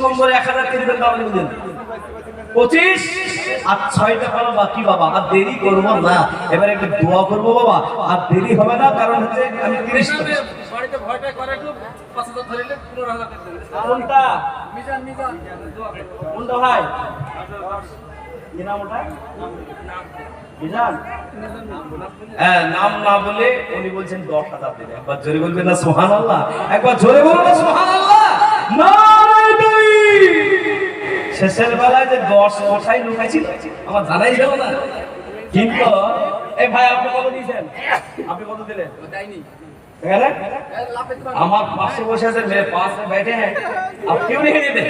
নম্বরে 1000 কে দিবেন তাহলে দিবেন 25 আর 6টা পারো বাকি বাবা, আর দেরি করব না। এবারে একটু দোয়া করব বাবা, আর দেরি হবে না, কারণ হচ্ছে আমি 30 বাড়িতে ভয়টা করে একটু 5000 ধরিলে 15000 টাকা দেবেন। কোনটা মিজান দোয়া করব। কোনটা ভাই কি নাম ওটা মিজান? হ্যাঁ, নাম না বলে উনি বলছেন 10,000 দেবে। একবার জোরে বলবেন না সুবহানাল্লাহ? একবার জোরে বলুন না সুবহানাল্লাহ। নারে তাকবীর। শেষের বেলায় যে 10 কোথায় লুকাইছিল আমার জানাই ছিল না, কিন্তু এই ভাই আপনি কত দিয়েছেন? আপনি কত দিলেন? দেয়নি। আমার पास বসে আছে, मेरे पास में बैठे हैं, आप क्यों नहीं देते?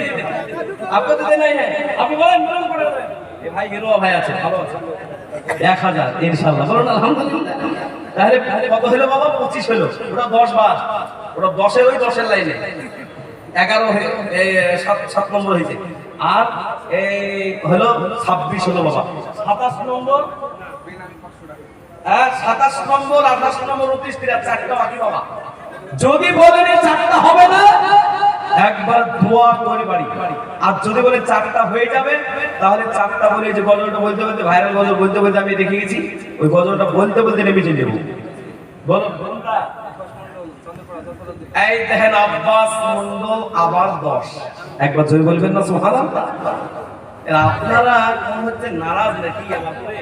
आपको तो देना ही है। আপনি বলেন বলুন করে দেন। এই ভাই হিরো ভাই আছে, ভালো আছে। 1000 ইনশাআল্লাহ, বলুন আলহামদুলিল্লাহ। তাহলে কত হলো বাবা? 25 হলো। ওটা 10 বার, ওটা 10 এর ওই 10 এর লাইনে 11 এই 7 নম্বর হয়েছে, আর এই হলো 26 হলো বাবা। 27 নম্বর, 27 নম্বর, 28 নম্বর, 29, 30, 4টা বাকি বাবা। যদি বলেন এই 4টা হবে না, একবার দোয়া করে বাড়ি। আর যদি বলে 4টা হয়ে যাবে, তাহলে 4টা বলে যে গজলটা বলতে বলতে, ভাইরাল গজল বলতে বলতে আমি দেখে গেছি, ওই গজলটা বলতে বলতে নেমে চলে যাবো। বলো কোনটা? এই দেখেন আব্বাস মন্ডল আবার 10। একবার জোরে বলবেন না সুবহানাল্লাহ? আপনারা কোন হচ্ছে নারাজ নাকি আমার করে?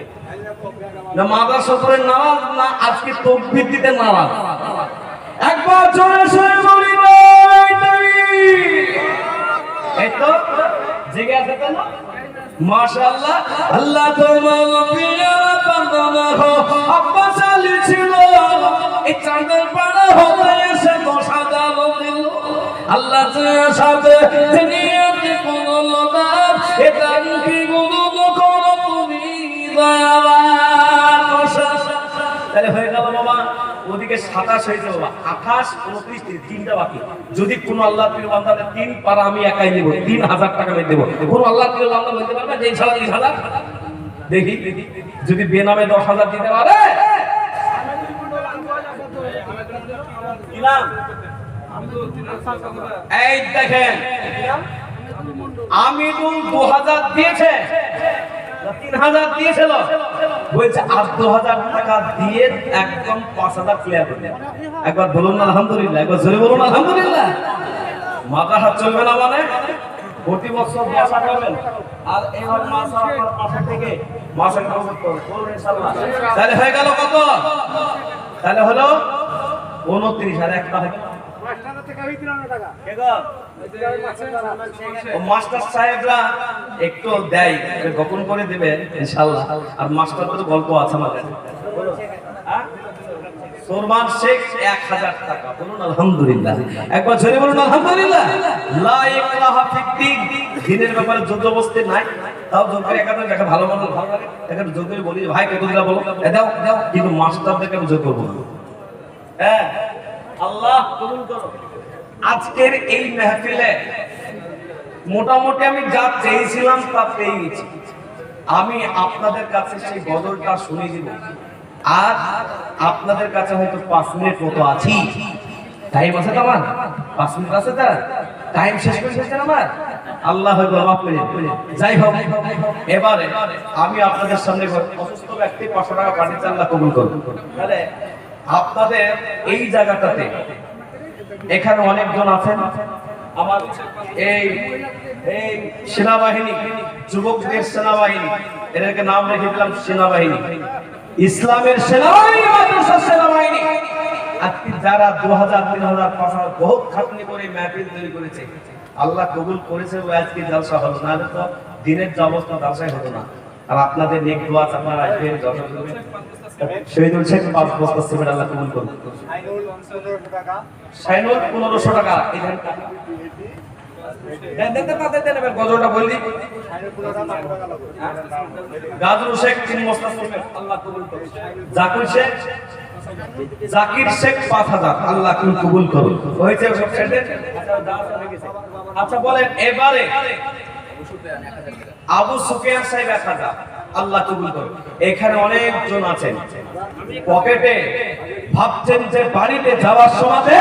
না মাদ্রাসা করে নারাজ, না আজকে তাকবীর দিতে নারাজ? একবার জোরে জোরে বলি না তাকবীর। এই তো জেগে আছে তো না? মাশাআল্লাহ। আল্লাহ তোমার প্রিয় বান্দা হো, আব্বাস আলী ছিল এই চাঁদের পাড়া হতে এসে 10,000 দিল। আল্লাহ তোমার সাথে দুনিয়াতে কোন লোদার এটা কি গুলো করো তুমি দয়াবান। মাশাআল্লাহ। তাহলে হয়ে গেল বাবা, ওদিকে 27 হয়েছে বাবা, 28, 29, 3টা বাকি। যদি কোন আল্লাহ প্রিয় বান্দা 3 পারা আমি একাই নেব, 3000 টাকা আমি দেব। কোন আল্লাহ প্রিয় বান্দা বলতে পারবে যে ইনশাআল্লাহ 30,000? দেখি যদি বেনামে 10,000 দিতে পারে। কি নাম? এই দেখেন আমিনুল 2000 দিয়েছে, 3000 দিয়েছিল, বলছে আর 2000 টাকা দিয়ে একদম 5000 ক্লিয়ার করে দেন। একবার বলুন আলহামদুলিল্লাহ, একবার জোরে বলুন আলহামদুলিল্লাহ। মাথা হাত চলবে না মানে প্রতি বছর দশা করবেন, আর এবার মাসা আপনার পাশে থেকে মাসে করবেন ইনশাআল্লাহ। তাহলে হয়ে গেল কত? তাহলে হলো 29 আর একটা হবে মাস্টার সাহেবরা একটু দেয়, গোপন করে দেবে ইনশাআল্লাহ। আর মাস্টার তো গল্প আছে আমাদের। সুরমান শেখ 1000 টাকা, বলুন আলহামদুলিল্লাহ। একবার জোরে বলুন আলহামদুলিল্লাহ। লা ইকরাহা ফিদ্দিন, দ্বীনের ব্যাপারে জবরদস্তি নাই। তাও জোর করে একান্ত দেখা ভালো মন্দ ভালো লাগে, এখানে জোর করে বলি ভাই কত দিলা বলো, দাও দাও, কিন্তু মাস্টারদেরকে আমি জোর করব না। হ্যাঁ, আল্লাহ কবুল করো। আজকের এই মাহফিলে মোটামুটি আমি যা চেয়েছিলাম তা পেয়ে গেছি। আমি আপনাদের কাছে সেই গজলটা শুনে দিব, আর আপনাদের কাছে হয়তো 5 মিনিট মতো আছি। টাইম আছে তো আমার? 5 মিনিট আছে তো? টাইম শেষ করে ফেলছেন আমার? আল্লাহ হয়তো মাফ করে দেবে। যাই হোক, এবারে আমি আপনাদের সামনে অসুস্থ ব্যক্তি 500 টাকা পাঠিয়েছি, আল্লাহ কবুল করুন। তাহলে আপনাদের এই জায়গাটাতে এখানে অনেকজন আছেন, আমার এই সেনাবাহিনী, যুবকদের সেনাবাহিনী, এদেরকে নাম রেখে দিলাম সেনাবাহিনী, ইসলামের সেনাবাহিনী, মাদ্রাসার সেনাবাহিনী। আজকে যারা 2000, 3000, 5000 বহুত খাটনি করে মাহফিল তৈরি করেছে, আল্লাহ কবুল করেছে, ওই আজকে জলসা হলো, না হলে তো দিনের যে অবস্থা জলসাই হতো না। আর আপনাদের নেক দোয়া আপনারা আসবেন, জলসা করবেন। শহীদুল শেখ 5 বস্তা সিমেন্ট আল্লাহ কবুল করুন। শাইনুল 1500 টাকা। গজলটা বললি গাজরুল শেখ 3 বস্তা সিমেন্ট আল্লাহ কবুল করুন। জাকির শেখ 5000 আল্লাহ কবুল করুন। হয়েছে সব সেটে? আচ্ছা বলেন এবারে আবু সুফিয়ান সাহেব 1000 আল্লাহ কবুল করুন। এখানে অনেকজন আছেন, পকেটে ভাবছেন যে বাড়িতে যাওয়ার সময়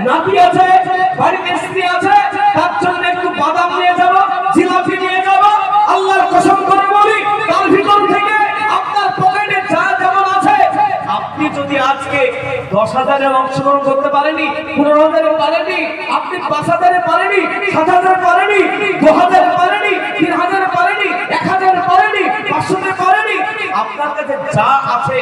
নাতি আছে, বাড়িতে স্ত্রী আছে, তার জন্য একটু বাদাম নিয়ে যাব, জিলাপি নিয়ে যাব। আল্লাহর কসম করে বলি, তার ভিতর থেকে আপনার পকেটে যা যেমন আছে, আপনি যদি আজকে 10,000-এ অংশগ্রহণ করতে পারেনি, 15,000-এ পারেনি, আপনি 5,000-এ পারেনি, 7,000-এ পারেনি, 2,000-এ পারেনি, 3,000-এ পারেনি, 1,000-এ পারেনি, 500-এ পারেনি, আপনার কাছে যা আছে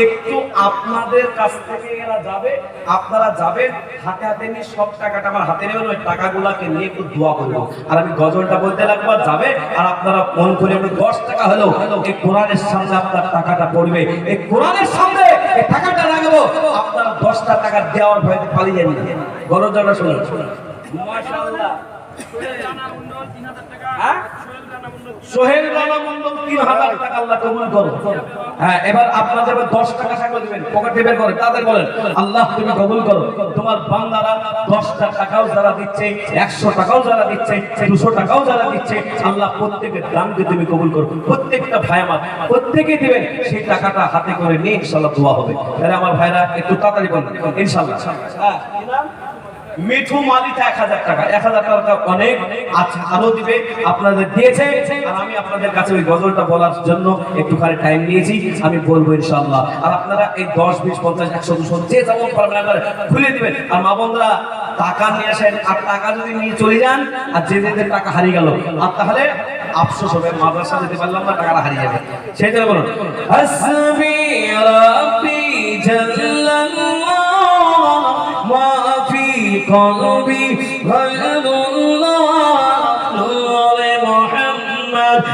একটু আপনাদের কাছ থেকে এরা যাবে, আপনারা যাবেন, হাতে হাতে নিয়ে সব টাকাটা আমার হাতে নেবেন, ওই টাকাগুলাকে নিয়ে একটু দোয়া করবো। আর আমি গজলটা বলতে লাগবো, আর যাবে, আর আপনারা মন করে একটু 10 টাকা হলেও এই কোরআনের সামনে আপনার টাকাটা পড়বে, এই কোরআনের সামনে এই টাকাটা লাগাবো, আপনারা 10টা টাকা দেওয়ার ভয়তে পালিয়ে যাবেন। গজলটা শুনুন। মাশাআল্লাহ। হ্যাঁ? সোহেল রানা মন্ডল 3,000 টাকা আল্লাহ কবুল করো। হ্যাঁ, এবার আপনাদের 10 টাকা সাগর দিবেন, পকেটে বের করে তাদের বলেন, আল্লাহ তুমি কবুল করো। তোমার বান্দারা 10টা টাকাও যারা দিচ্ছে, 100 টাকাও যারা দিচ্ছে, 200 টাকাও যারা দিচ্ছে, আল্লাহ প্রত্যেকের দানকে তুমি কবুল করো। প্রত্যেকটা ভাই আমার প্রত্যেকে দিবেন, সেই টাকাটা হাতে করে নিয়ে ইনশাআল্লাহ দোয়া হবে। তাহলে আমার ভাইরা একটু তাড়াতাড়ি বলেন ইনশাআল্লাহ। হ্যাঁ, কি নাম? মিঠু মালিতা 1,000 টাকা। 1,000 টাকা অনেক আচ্ছা, আরো দিবে, আপনাদের দিয়েছে। আর আমি আপনাদের কাছে ওই গজলটা বলার জন্য একটুখানি টাইম নিয়েছি, আমি বলবো ইনশাআল্লাহ। আর আপনারা এই 10, 20, 50, 100, 200 যে যেমন পারবেন আপনারা খুলে দিবেন। আর মা বোনরা টাকা নিয়ে আসেন, আর টাকা যদি নিয়ে চলে যান, আর যে টাকা হারিয়ে গেল, আর তাহলে আফসোস হবে, মাদ্রাসা যেতে পারলাম না, টাকাটা হারিয়ে যাবে। সেই জন্য বলুন, হাসবি রাব্বি জাল্লাল্লাহ মা ফি কলবি গায়রুল্লাহ নূরে মুহাম্মদ